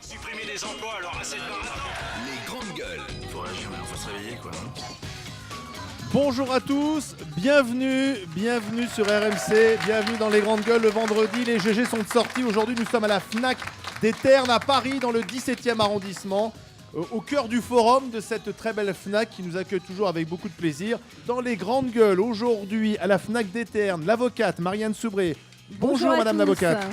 Supprimer des emplois, alors assez de marathon. Les grandes gueules. Faut réagir, mais faut se réveiller, quoi. Bonjour à tous, bienvenue sur RMC, bienvenue dans les grandes gueules le vendredi. Les GG sont de sortie. Aujourd'hui, nous sommes à la Fnac des Ternes à Paris, dans le 17e arrondissement, au cœur du forum de cette très belle Fnac qui nous accueille toujours avec beaucoup de plaisir. Dans les grandes gueules, aujourd'hui, à la Fnac des Ternes, l'avocate Marianne Soubré. Bonjour Madame l'avocate.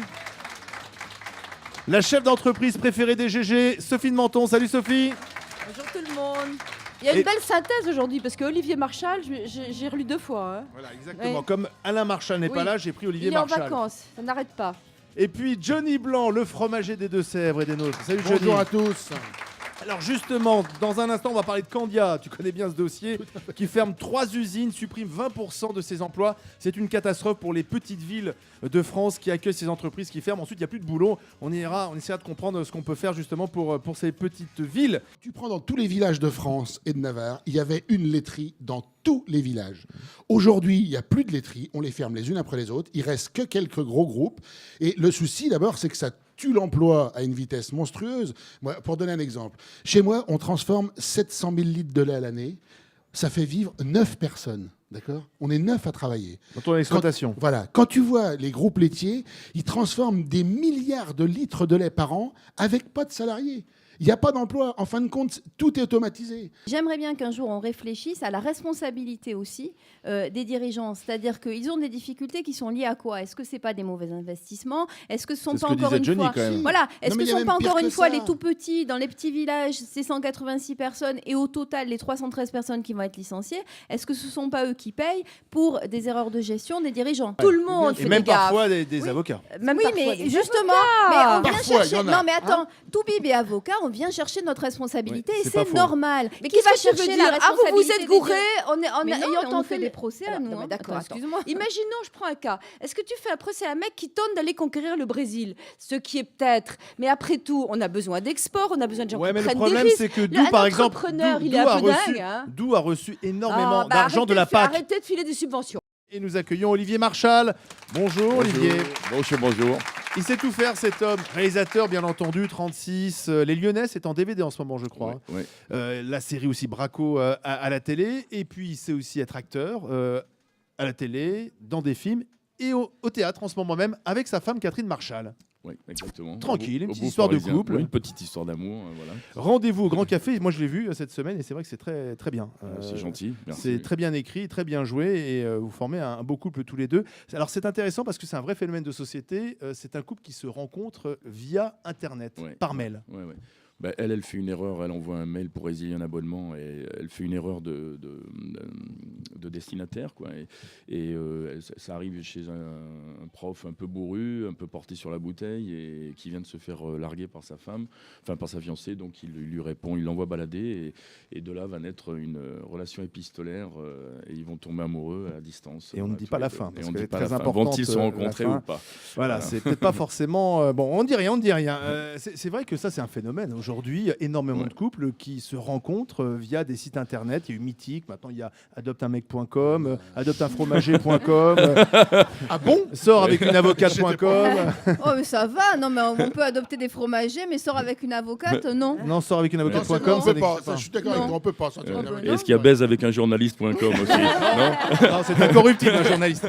La chef d'entreprise préférée des GG, Sophie de Menton. Salut Sophie. Bonjour tout le monde. Il y a une belle synthèse aujourd'hui parce que Olivier Marchal, j'ai relu 2 fois. Hein. Voilà, exactement. Oui. Comme Alain Marchal n'est pas là, j'ai pris Olivier Marchal. Il est en vacances, ça n'arrête pas. Et puis Johnny Blanc, le fromager des Deux-Sèvres et des nôtres. Salut Johnny. Bonjour à tous. Alors justement, dans un instant, on va parler de Candia. Tu connais bien ce dossier, qui ferme 3 usines, supprime 20% de ses emplois. C'est une catastrophe pour les petites villes de France qui accueillent ces entreprises qui ferment. Ensuite, il n'y a plus de boulot. On essaiera de comprendre ce qu'on peut faire justement pour ces petites villes. Tu prends dans tous les villages de France et de Navarre, il y avait une laiterie dans tous les villages. Aujourd'hui, il n'y a plus de laiterie. On les ferme les unes après les autres. Il reste que quelques gros groupes. Et le souci, d'abord, c'est que ça tue l'emploi à une vitesse monstrueuse. Moi, pour donner un exemple, chez moi, on transforme 700 000 litres de lait à l'année. Ça fait vivre 9 personnes. D'accord ? On est 9 à travailler. Dans ton exploitation. Voilà. Quand tu vois les groupes laitiers, ils transforment des milliards de litres de lait par an avec pas de salariés. Il n'y a pas d'emploi. En fin de compte, tout est automatisé. J'aimerais bien qu'un jour on réfléchisse à la responsabilité aussi des dirigeants. C'est-à-dire qu'ils ont des difficultés qui sont liées à quoi ? Est-ce que ce n'est pas des mauvais investissements ? Est-ce que ce ne sont pas encore une fois... Voilà. Est-ce que ce ne sont pas encore une fois les tout petits, dans les petits villages, ces 186 personnes et au total les 313 personnes qui vont être licenciées ? Est-ce que ce ne sont pas eux qui payent pour des erreurs de gestion des dirigeants ? Tout le monde fait Et même des gaffes. parfois des avocats. Même Oui, parfois mais des justement, avocats. mais on vient chercher- Non, mais attends, Toubib et avocat, on vient chercher notre responsabilité Oui, et c'est pas c'est faux. normal. Mais Qui qu'est-ce va que tu veux chercher dire ? la Ah, vous vous responsabilité êtes gouré Mais non, ayant on tenté fait des des procès à Alors, nous. non, mais Hein. d'accord, Attends, excuse-moi. Imaginons, je prends un cas. Est-ce que tu fais un procès à un mec qui tente d'aller conquérir le Brésil ? Ce qui est peut-être. Mais après tout, on a besoin d'export, on a besoin de gens Ouais, qui mais le prennent problème, des risques. c'est que Un Doux, par exemple, entrepreneur, il est Doux un a peu reçu, dingue. Hein. Doux a reçu énormément Ah, bah, d'argent de la PAC. Arrêtez de filer des subventions. Et nous accueillons Olivier Marchal. Bonjour Olivier. Bonjour. Il sait tout faire cet homme. Réalisateur bien entendu, 36. Les Lyonnais, c'est en DVD en ce moment je crois. Ouais. La série aussi Braco à la télé. Et puis il sait aussi être acteur à la télé, dans des films et au théâtre en ce moment même avec sa femme Catherine Marchal. Oui, exactement. Tranquille, une Au petite beau histoire de Parisien. couple. Ouais, une petite histoire d'amour, voilà. Rendez-vous au Grand Café. Moi je l'ai vu cette semaine et c'est vrai que c'est très, très bien. C'est gentil, merci. C'est très bien écrit, très bien joué et vous formez un beau couple tous les deux. Alors c'est intéressant parce que c'est un vrai phénomène de société. C'est un couple qui se rencontre via Internet, Ouais. par mail. Ouais. Bah, elle fait une erreur, elle envoie un mail pour résilier un abonnement et elle fait une erreur de destinataire, quoi. Ça arrive chez un prof un peu bourru, un peu porté sur la bouteille et qui vient de se faire larguer par sa femme, enfin par sa fiancée, donc il lui répond, il l'envoie balader et de là va naître une relation épistolaire et ils vont tomber amoureux à distance. Et on ne dit pas la fin, parce on qu'elle dit est pas très la fin. importante, Vont-ils se la rencontrer fin. ou pas? Voilà, c'est peut-être pas forcément... bon, on ne dit rien. C'est vrai que ça, c'est un phénomène. Aujourd'hui, il y a énormément de couples qui se rencontrent via des sites internet. Il y a eu Mythique, maintenant il y a adopteunmec.com, adopteunfromager.com. Ah bon ? Sort avec une avocate.com. Oh, mais ça va. Non, mais on peut adopter des fromagers, mais sort avec une avocate, non. Non, sort avec une Non, avocate.com. on ça peut pas. n'existe Ça, je suis d'accord avec toi, on peut pas. Ça, bah non. Est-ce qu'il y a baise avec un journaliste.com aussi? Non. Non, c'est incorruptible, un journaliste.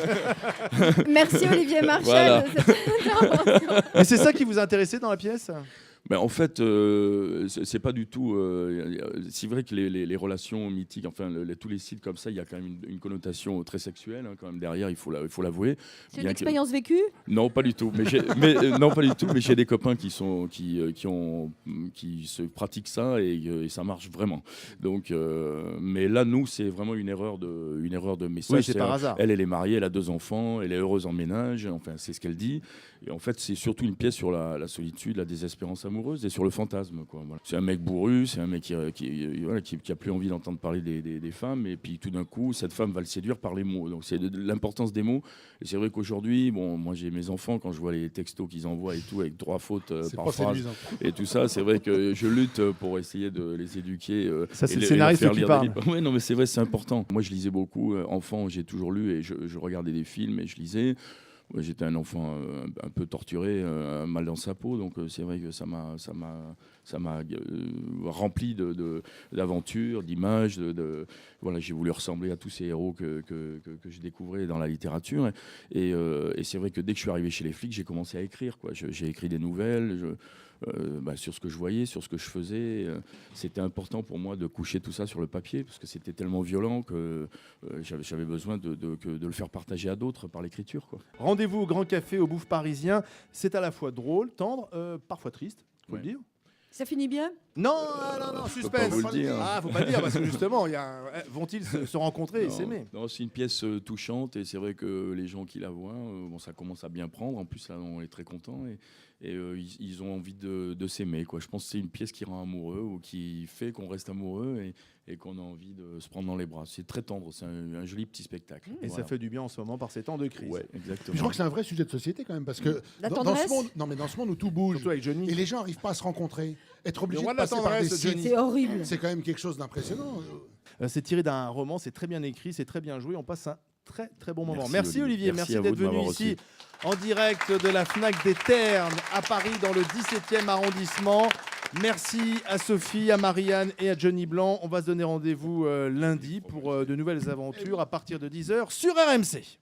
Merci Olivier Marchal Voilà. de cette intervention. Et c'est ça qui vous a intéressé dans la pièce ? Ben, en fait, c'est pas du tout. C'est vrai que les relations mythiques, enfin tous les sites comme ça, il y a quand même une connotation très sexuelle, hein, quand même derrière. Il faut l'avouer. C'est une Bien que- expérience vécue ? Non, pas du tout. Non, pas du tout. Mais j'ai des copains qui se pratiquent ça et ça marche vraiment. Donc, mais là, nous, c'est vraiment une erreur de message. Oui, c'est par hasard. Elle est mariée, elle a 2 enfants, elle est heureuse en ménage. Enfin, c'est ce qu'elle dit. Et en fait, c'est surtout une pièce sur la solitude, la désespérance amoureuse et sur le fantasme, quoi. Voilà. C'est un mec bourru, c'est un mec qui a plus envie d'entendre parler des femmes. Et puis tout d'un coup, cette femme va le séduire par les mots. Donc c'est de l'importance des mots. Et c'est vrai qu'aujourd'hui, bon, moi j'ai mes enfants, quand je vois les textos qu'ils envoient et tout, avec 3 fautes C'est par pas phrase séduisant. et tout ça, c'est vrai que je lutte pour essayer de les éduquer. Ça, c'est et le leur scénariste faire qui lire parle. des livres. Ouais, non, mais c'est vrai, c'est important. Moi, je lisais beaucoup. Enfant, j'ai toujours lu et je regardais des films et je lisais. j'étais un enfant un peu torturé, mal dans sa peau, donc c'est vrai que ça m'a rempli d'aventures, d'images. Voilà, j'ai voulu ressembler à tous ces héros que je découvrais dans la littérature. Et c'est vrai que dès que je suis arrivé chez les flics, j'ai commencé à écrire, quoi. J'ai écrit des nouvelles. Sur ce que je voyais, sur ce que je faisais. C'était important pour moi de coucher tout ça sur le papier parce que c'était tellement violent que j'avais besoin de le faire partager à d'autres par l'écriture, quoi. Rendez-vous au Grand Café au Bouffe Parisien. C'est à la fois drôle, tendre, parfois triste, faut le dire. Ça finit bien? Non, suspense. Pas vous le dire. Ah, faut pas le dire parce que justement, vont-ils se rencontrer et s'aimer? Non, c'est une pièce touchante et c'est vrai que les gens qui la voient, ça commence à bien prendre. En plus, là, on est très contents et ils ont envie de s'aimer, quoi. Je pense que c'est une pièce qui rend amoureux ou qui fait qu'on reste amoureux et qu'on a envie de se prendre dans les bras. C'est très tendre, c'est un joli petit spectacle. Et ça fait du bien en ce moment par ces temps de crise. Ouais, exactement. Puis je crois que c'est un vrai sujet de société quand même parce que La dans ce monde, dans ce monde où tout bouge Surtout avec Johnny. et les gens n'arrivent pas à se rencontrer, être obligés Le roi de de la passer par des tendresse, sites, Johnny. C'est horrible. c'est quand même quelque chose d'impressionnant. C'est tiré d'un roman, c'est très bien écrit, c'est très bien joué. On passe un très très bon moment. Merci Merci, Olivier, Merci merci à d'être vous de venu m'avoir ici en direct de la Fnac des Ternes à Paris dans le 17e arrondissement. Merci à Sophie, à Marianne et à Johnny Blanc. On va se donner rendez-vous lundi pour de nouvelles aventures à partir de 10h sur RMC.